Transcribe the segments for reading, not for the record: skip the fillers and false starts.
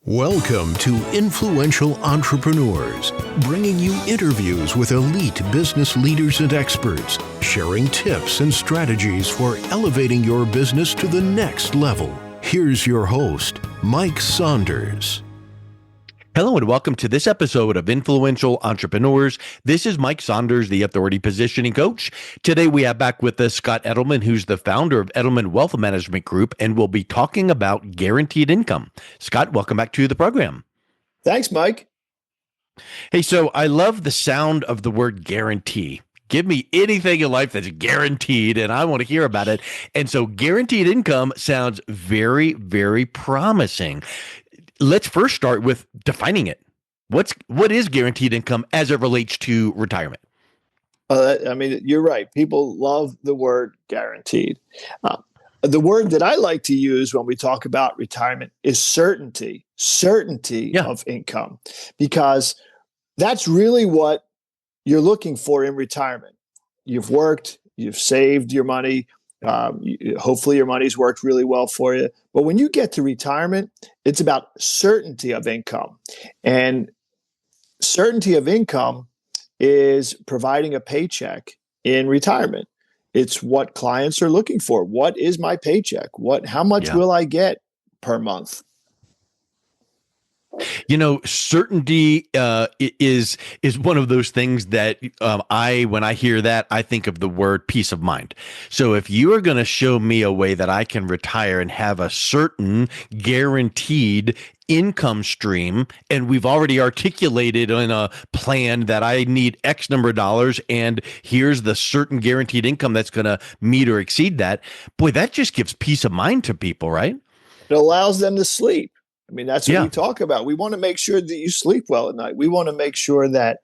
Welcome to Influential Entrepreneurs, bringing you interviews with elite business leaders and experts, sharing tips and strategies for elevating your business to the next level. Here's your host, Mike Saunders. Hello and welcome to this episode of Influential Entrepreneurs. This is Mike Saunders, the Authority Positioning Coach. Today we have back with us Scott Edelman, who's the founder of Edelman Wealth Management Group, and we'll be talking about guaranteed income. Scott, welcome back to the program. Thanks, Mike. Hey, so I love the sound of the word guarantee. Give me anything in life that's guaranteed, and I want to hear about it. And so guaranteed income sounds very, very promising. Let's first start with defining it. What is guaranteed income as it relates to retirement? You're right. People love the word guaranteed. The word that I like to use when we talk about retirement is certainty of income, because that's really what you're looking for in retirement. You've worked, you've saved your money. Hopefully your money's worked really well for you. But when you get to retirement, it's about certainty of income. And certainty of income is providing a paycheck in retirement. It's what clients are looking for. What is my paycheck? How much will I get per month? You know, certainty is one of those things that when I hear that, I think of the word peace of mind. So if you are going to show me a way that I can retire and have a certain guaranteed income stream, and we've already articulated in a plan that I need X number of dollars, and here's the certain guaranteed income that's going to meet or exceed that, boy, that just gives peace of mind to people, right? It allows them to sleep. That's what we talk about. We want to make sure that you sleep well at night. We want to make sure that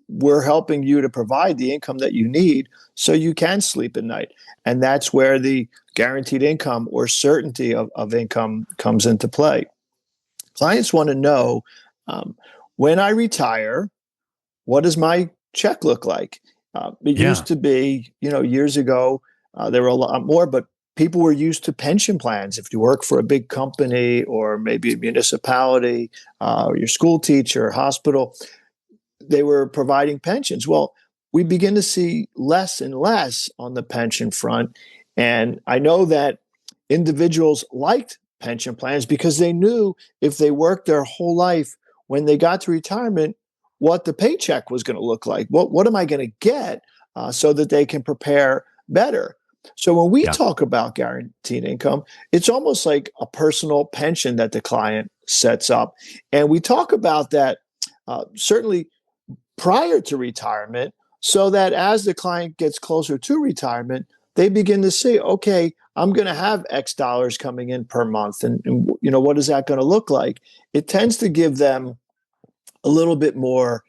we're helping you to provide the income that you need so you can sleep at night. And that's where the guaranteed income or certainty of income comes into play. Clients want to know, when I retire, what does my check look like? It used to be, years ago, there were a lot more, but people were used to pension plans. If you work for a big company or maybe a municipality, or your school teacher, hospital, they were providing pensions. Well, we begin to see less and less on the pension front. And I know that individuals liked pension plans because they knew if they worked their whole life, when they got to retirement, what the paycheck was going to look like. What am I going to get so that they can prepare better? So when we talk about guaranteed income, it's almost like a personal pension that the client sets up. And we talk about that certainly prior to retirement, so that as the client gets closer to retirement, they begin to see, okay, I'm going to have X dollars coming in per month. And what is that going to look like? It tends to give them a little bit more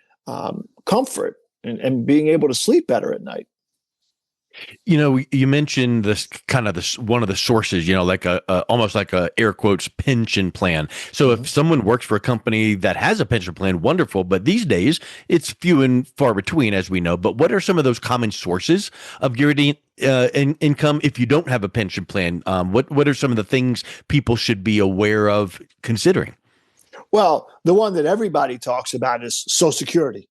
comfort and being able to sleep better at night. You mentioned this kind of one of the sources, like almost like a air quotes pension plan. So if someone works for a company that has a pension plan, wonderful. But these days it's few and far between, as we know. But what are some of those common sources of guaranteed income if you don't have a pension plan? What are some of the things people should be aware of considering? Well, the one that everybody talks about is Social Security.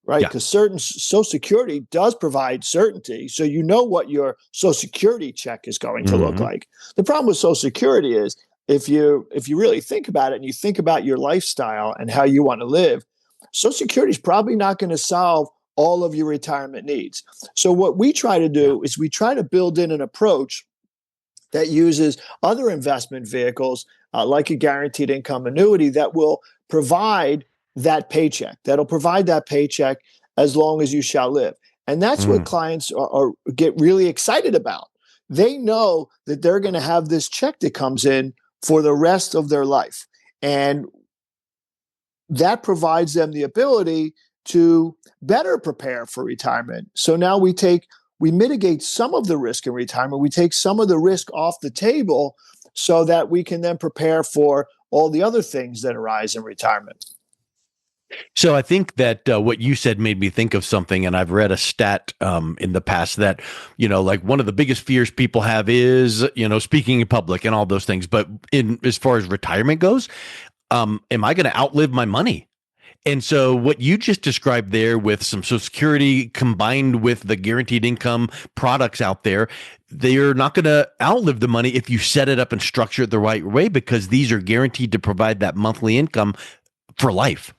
Right, because Social Security does provide certainty, so you know what your Social Security check is going to look like. The problem with Social Security is if you really think about it and you think about your lifestyle and how you want to live, Social Security is probably not going to solve all of your retirement needs. So what we try to do is we try to build in an approach that uses other investment vehicles like a guaranteed income annuity that will provide that paycheck, that'll provide that paycheck as long as you shall live. And that's what clients get really excited about. They know that they're going to have this check that comes in for the rest of their life. And that provides them the ability to better prepare for retirement. So now we mitigate some of the risk in retirement. We take some of the risk off the table so that we can then prepare for all the other things that arise in retirement. So I think that what you said made me think of something, and I've read a stat in the past that, like one of the biggest fears people have is, speaking in public and all those things. But as far as retirement goes, am I going to outlive my money? And so what you just described there with some Social Security combined with the guaranteed income products out there, they're not going to outlive the money if you set it up and structure it the right way, because these are guaranteed to provide that monthly income for life.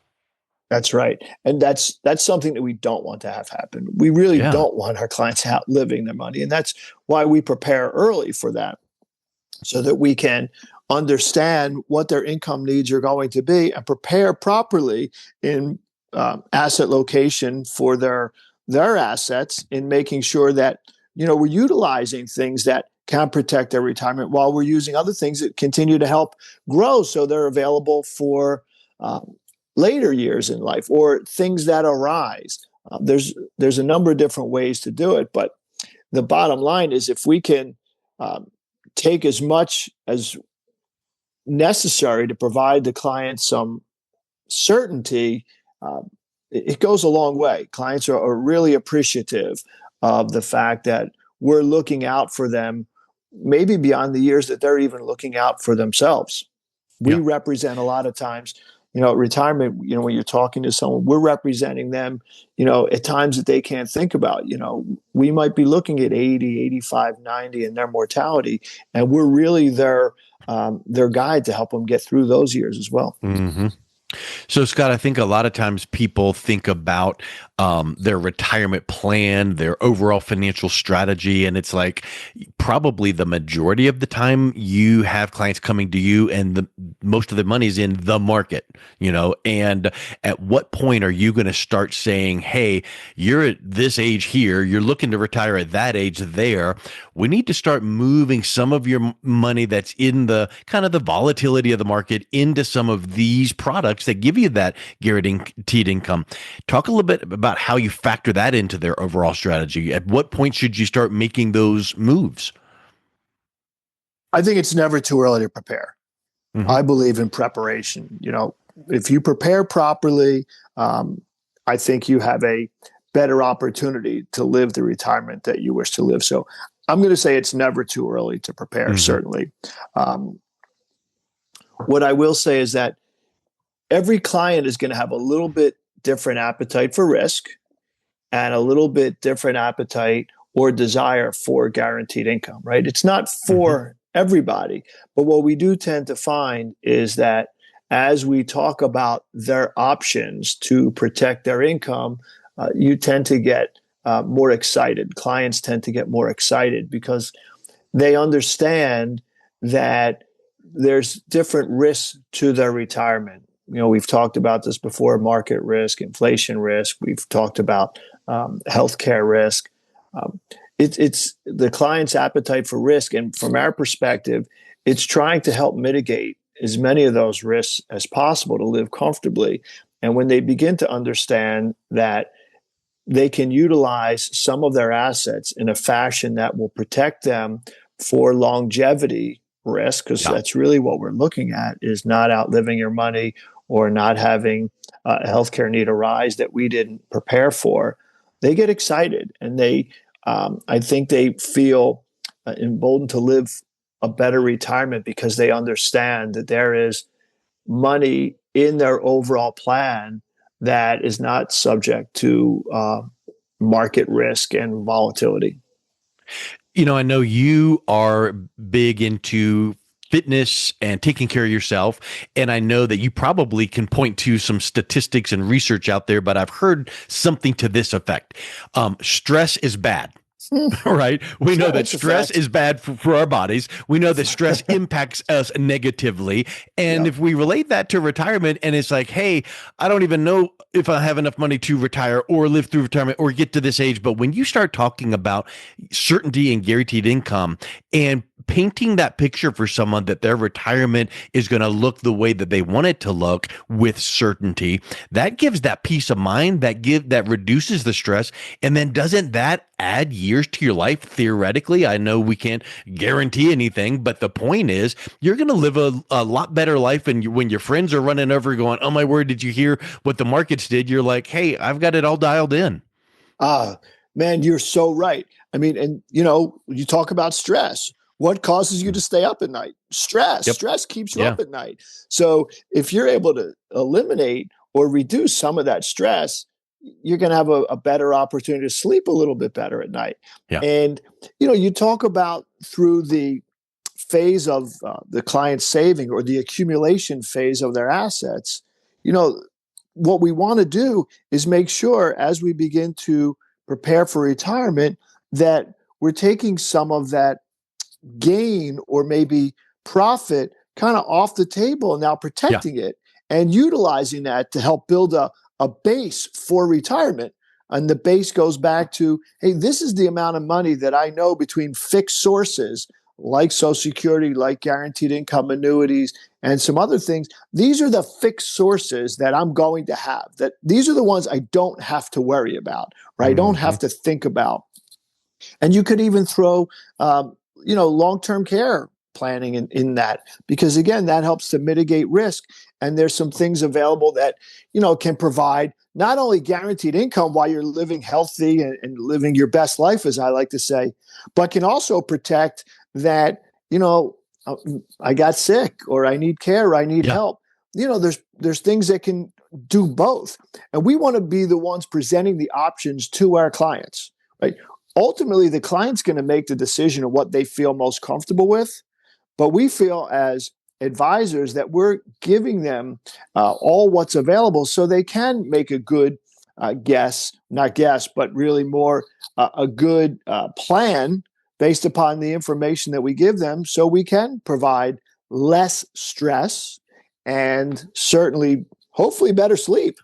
That's right. And that's something that we don't want to have happen. We really don't want our clients outliving their money. And that's why we prepare early for that, so that we can understand what their income needs are going to be and prepare properly in asset location for their assets, in making sure that, we're utilizing things that can protect their retirement while we're using other things that continue to help grow, so they're available for later years in life or things that arise. There's a number of different ways to do it, but the bottom line is, if we can take as much as necessary to provide the client some certainty, it goes a long way. Clients are really appreciative of the fact that we're looking out for them, maybe beyond the years that they're even looking out for themselves. We represent a lot of times, retirement, when you're talking to someone, we're representing them, at times that they can't think about. We might be looking at 80, 85, 90 in their mortality, and we're really their guide to help them get through those years as well. Mm-hmm. So, Scott, I think a lot of times people think about their retirement plan, their overall financial strategy, and it's like probably the majority of the time you have clients coming to you and most of the money's in the market, and at what point are you going to start saying, hey, you're at this age here, you're looking to retire at that age there. We need to start moving some of your money that's in the kind of the volatility of the market into some of these products that give you that guaranteed income. Talk a little bit about how you factor that into their overall strategy. At what point should you start making those moves? I think it's never too early to prepare. Mm-hmm. I believe in preparation. If you prepare properly, I think you have a better opportunity to live the retirement that you wish to live. So I'm going to say it's never too early to prepare, mm-hmm. certainly. What I will say is that every client is going to have a little bit different appetite for risk and a little bit different appetite or desire for guaranteed income, right? It's not for mm-hmm. everybody, but what we do tend to find is that as we talk about their options to protect their income, you tend to get more excited. Clients tend to get more excited because they understand that there's different risks to their retirement. We've talked about this before: market risk, inflation risk. We've talked about healthcare risk. It's the client's appetite for risk. And from our perspective, it's trying to help mitigate as many of those risks as possible to live comfortably. And when they begin to understand that they can utilize some of their assets in a fashion that will protect them for longevity risk, because that's really what we're looking at, is not outliving your money or not having a healthcare need arise that we didn't prepare for, they get excited. And I think they feel emboldened to live a better retirement because they understand that there is money in their overall plan that is not subject to market risk and volatility. I know you are big into fitness and taking care of yourself. And I know that you probably can point to some statistics and research out there, but I've heard something to this effect. Stress is bad. Right? We know that stress is bad for our bodies. We know that stress impacts us negatively. And if we relate that to retirement, and it's like, hey, I don't even know if I have enough money to retire or live through retirement or get to this age. But when you start talking about certainty and guaranteed income and painting that picture for someone that their retirement is going to look the way that they want it to look with certainty, that gives that peace of mind, that reduces the stress. And then doesn't that add years to your life? Theoretically, I know we can't guarantee anything, but the point is you're going to live a lot better life. And when your friends are running over going, oh my word, did you hear what the markets did? You're like, hey, I've got it all dialed in. Man, you're so right. I mean, and you talk about stress. What causes you to stay up at night? Stress. Yep. Stress keeps you up at night. So if you're able to eliminate or reduce some of that stress, you're going to have a better opportunity to sleep a little bit better at night. Yeah. And, you talk about through the phase of the client saving or the accumulation phase of their assets, what we want to do is make sure as we begin to prepare for retirement that we're taking some of that gain or maybe profit kind of off the table and now protecting it and utilizing that to help build a base for retirement. And the base goes back to, hey, this is the amount of money that I know between fixed sources like Social Security, like guaranteed income annuities, and some other things. These are the fixed sources that I'm going to have. That these are the ones I don't have to worry about, or I don't have to think about. And you could even throw, long-term care planning in that, because again, that helps to mitigate risk. And there's some things available that, can provide not only guaranteed income while you're living healthy and living your best life, as I like to say, but can also protect that, I got sick or I need care, or I need help. There's things that can do both. And we want to be the ones presenting the options to our clients, right? Ultimately, the client's going to make the decision of what they feel most comfortable with. But we feel as advisors that we're giving them all what's available so they can make a good but really more a good plan based upon the information that we give them, so we can provide less stress and certainly, hopefully, better sleep.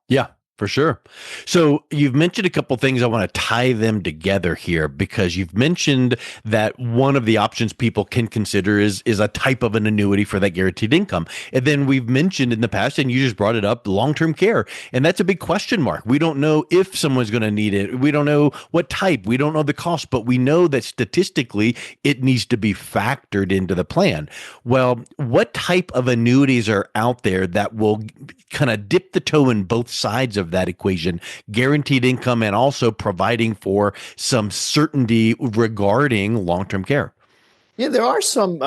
Yeah, for sure. So you've mentioned a couple things. I want to tie them together here, because you've mentioned that one of the options people can consider is a type of an annuity for that guaranteed income. And then we've mentioned in the past, and you just brought it up, long-term care. And that's a big question mark. We don't know if someone's going to need it. We don't know what type. We don't know the cost, but we know that statistically it needs to be factored into the plan. Well, what type of annuities are out there that will kind of dip the toe in both sides of that equation, guaranteed income and also providing for some certainty regarding long-term care? Yeah, there are some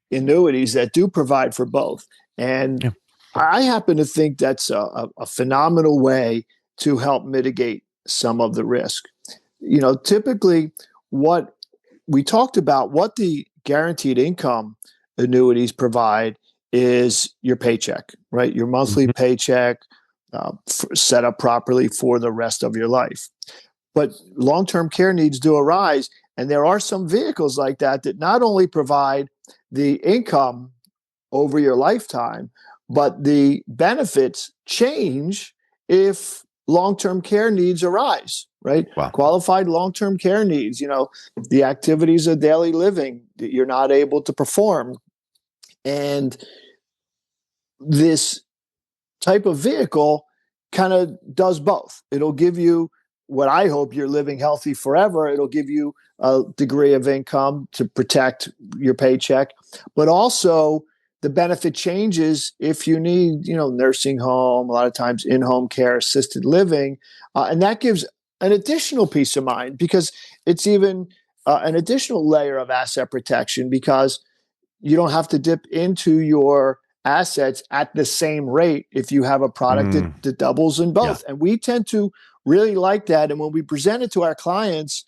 annuities that do provide for both. And I happen to think that's a phenomenal way to help mitigate some of the risk. Typically what we talked about, what the guaranteed income annuities provide is your paycheck, right? Your monthly paycheck set up properly for the rest of your life. But long-term care needs do arise, and there are some vehicles like that not only provide the income over your lifetime, but the benefits change if long-term care needs arise, right? Wow. Qualified long-term care needs, the activities of daily living that you're not able to perform. And this type of vehicle kind of does both. It'll give you what I hope you're living healthy forever. It'll give you a degree of income to protect your paycheck, but also the benefit changes if you need, nursing home, a lot of times in-home care, assisted living. And that gives an additional peace of mind, because it's even an additional layer of asset protection, because you don't have to dip into your assets at the same rate if you have a product that doubles in both. Yeah. And we tend to really like that. And when we present it to our clients,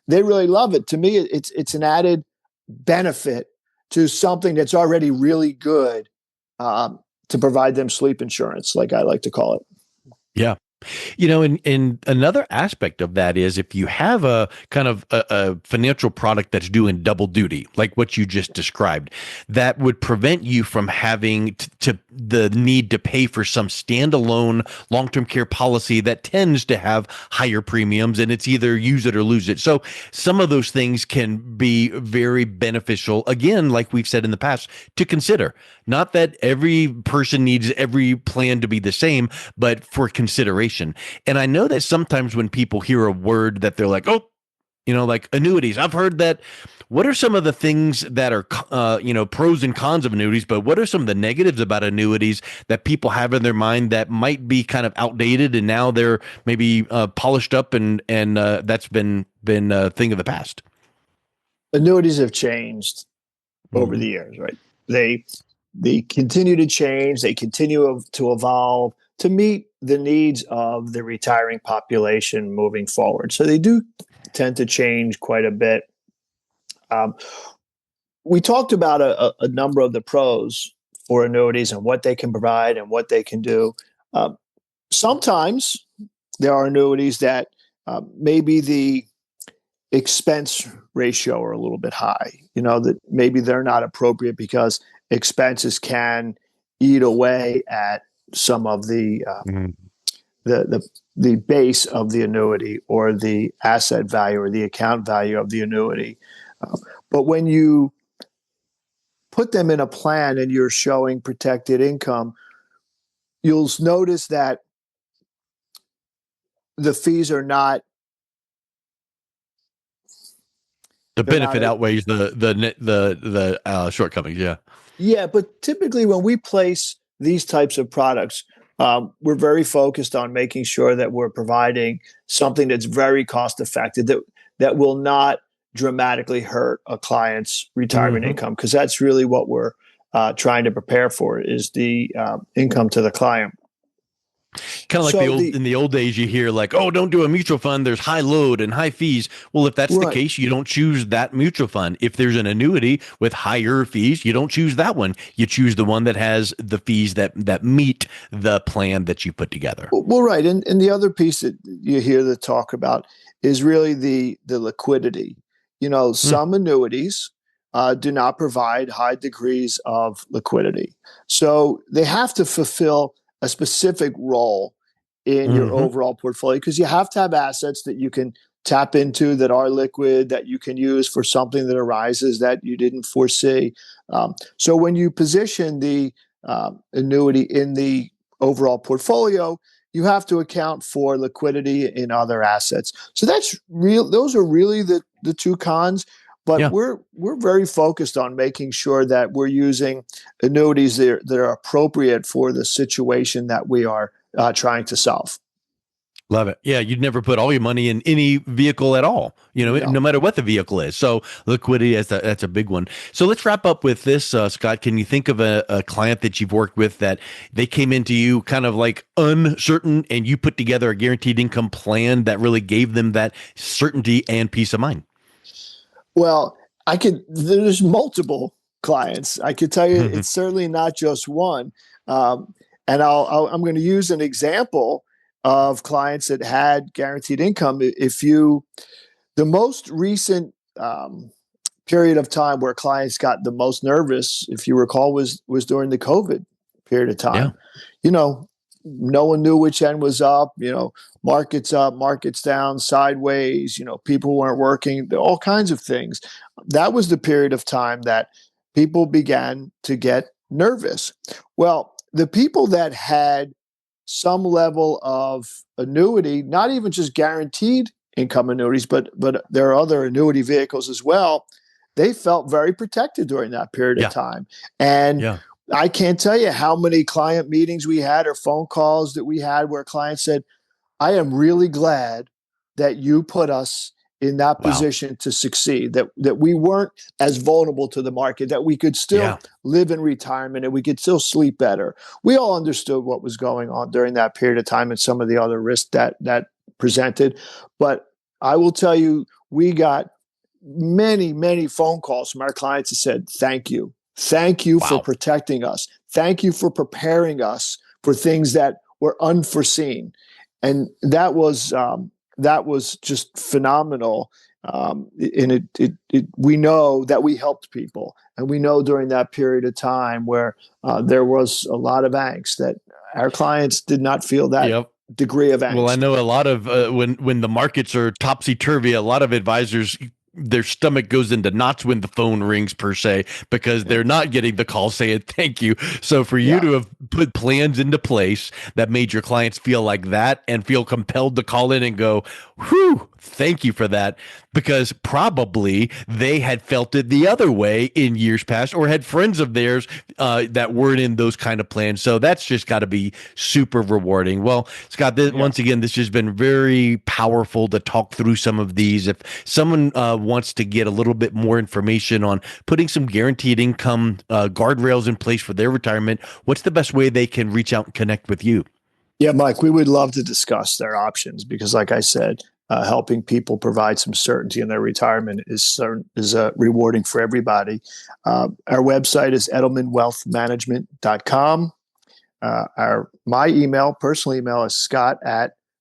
they really love it. To me, it's an added benefit to something that's already really good to provide them sleep insurance, like I like to call it. Yeah. And another aspect of that is if you have a kind of a financial product that's doing double duty, like what you just described, that would prevent you from having to the need to pay for some standalone long-term care policy that tends to have higher premiums, and it's either use it or lose it. So some of those things can be very beneficial, again, like we've said in the past, to consider. Not that every person needs every plan to be the same, but for consideration. And I know that sometimes when people hear a word that they're like, oh, like annuities, I've heard that. What are some of the things that are, pros and cons of annuities, but what are some of the negatives about annuities that people have in their mind that might be kind of outdated and now they're maybe polished up and that's been a thing of the past? Annuities have changed over Mhm. the years, right? They continue to change, they continue to evolve to meet the needs of the retiring population moving forward. So they do tend to change quite a bit. Um, we talked about a number of the pros for annuities and what they can provide and what they can do. Um, Sometimes there are annuities that maybe the expense ratio are a little bit high, that maybe they're not appropriate because expenses can eat away at some of Mhm. the base of the annuity or the asset value or the account value of the annuity. But when you put them in a plan and you're showing protected income, you'll notice that the fees are not The they're not benefit a, outweighs the shortcomings. Yeah. yeah, but typically when we place these types of products, we're very focused on making sure that we're providing something that's very cost effective that will not dramatically hurt a client's retirement Hmm. income, because that's really what we're trying to prepare for is the income to the client. Kind of like So the in the old days, you hear like, "Oh, don't do a mutual fund. There's high load and high fees." Well, if that's the right. case, you don't choose that mutual fund. If there's an annuity with higher fees, you don't choose that one. You choose the one that has the fees that meet the plan that you put together. Well, right, and the other piece that you hear the talk about is really the liquidity. Hmm. Some annuities do not provide high degrees of liquidity, so they have to fulfill a specific role in your Hmm. overall portfolio because you have to have assets that you can tap into that are liquid that you can use for something that arises that you didn't foresee. So when you position the annuity in the overall portfolio, you have to account for liquidity in other assets. So that's real. Those are really the two cons. But Yeah. we're very focused on making sure that we're using annuities that are appropriate for the situation that we are trying to solve. Love it. Yeah, you'd never put all your money in any vehicle at all, no No. matter what the vehicle is. So liquidity, that's a big one. So let's wrap up with this, Scott. Can you think of a client that you've worked with that they came into you kind of like uncertain and you put together a guaranteed income plan that really gave them that certainty and peace of mind? Well, there's multiple clients. I could tell you it's certainly not just one. Um, and I'm going to use an example of clients that had guaranteed income. The most recent period of time where clients got the most nervous, if you recall, was during the COVID period of Yeah. time. You know, no one knew which end was up. Markets up, markets down, sideways. People weren't working. All kinds of things. That was the period of time that people began to get nervous. Well, the people that had some level of annuity, not even just guaranteed income annuities, but there are other annuity vehicles as well. They felt very protected during that period of Yeah. time. And Yeah. I can't tell you how many client meetings we had or phone calls that we had where clients said, I am really glad that you put us in that Wow. position to succeed, that we weren't as vulnerable to the market, that we could Yeah. still live in retirement and we could still sleep better. We all understood what was going on during that period of time and some of the other risks that presented. But I will tell you, we got many, many phone calls from our clients that said, thank you. Thank you for Wow. protecting us. Thank you for preparing us for things that were unforeseen. And that was just phenomenal. And we know that we helped people, and we know during that period of time where there was a lot of angst that our clients did not feel that Yep. degree of Well, I angst. know a lot of when the markets are topsy turvy, a lot of advisors their stomach goes into knots when the phone rings per se because Yeah, they're not getting the call saying thank you. So for you yeah. to have put plans into place that made your clients feel like that and feel compelled to call in and go, "Whew, thank you for that," because probably they had felt it the other way in years past, or had friends of theirs that weren't in those kind of plans. So that's just got to be super rewarding. Well, Scott, once again, this has been very powerful to talk through some of these. If someone wants to get a little bit more information on putting some guaranteed income guardrails in place for their retirement, what's the best way they can reach out and connect with you? Yeah, Mike, we would love to discuss their options because, like I said, helping people provide some certainty in their retirement is rewarding for everybody. Our website is edelmanwealthmanagement.com. My personal email is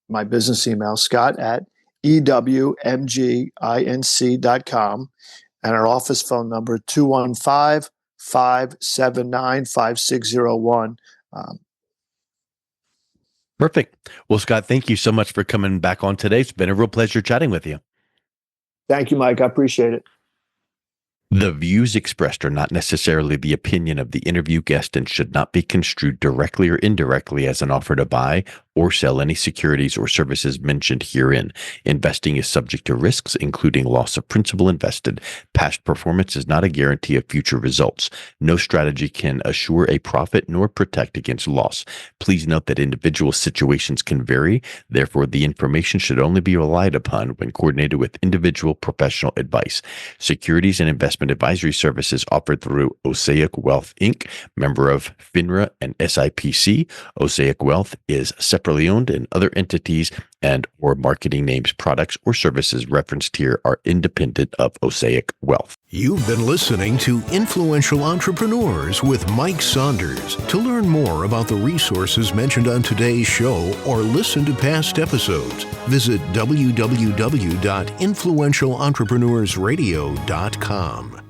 my business email, scott@ewmginc.com. And our office phone number, 215-579-5601. Perfect. Well, Scott, thank you so much for coming back on today. It's been a real pleasure chatting with you. Thank you, Mike. I appreciate it. The views expressed are not necessarily the opinion of the interview guest and should not be construed directly or indirectly as an offer to buy or sell any securities or services mentioned herein. Investing is subject to risks, including loss of principal invested. Past performance is not a guarantee of future results. No strategy can assure a profit nor protect against loss. Please note that individual situations can vary. Therefore, the information should only be relied upon when coordinated with individual professional advice. Securities and investment advisory services offered through Osaic Wealth, Inc., member of FINRA and SIPC. Osaic Wealth is separately owned, and other entities and or marketing names, products, or services referenced here are independent of Osaic Wealth. You've been listening to Influential Entrepreneurs with Mike Saunders. To learn more about the resources mentioned on today's show or listen to past episodes, visit www.influentialentrepreneursradio.com.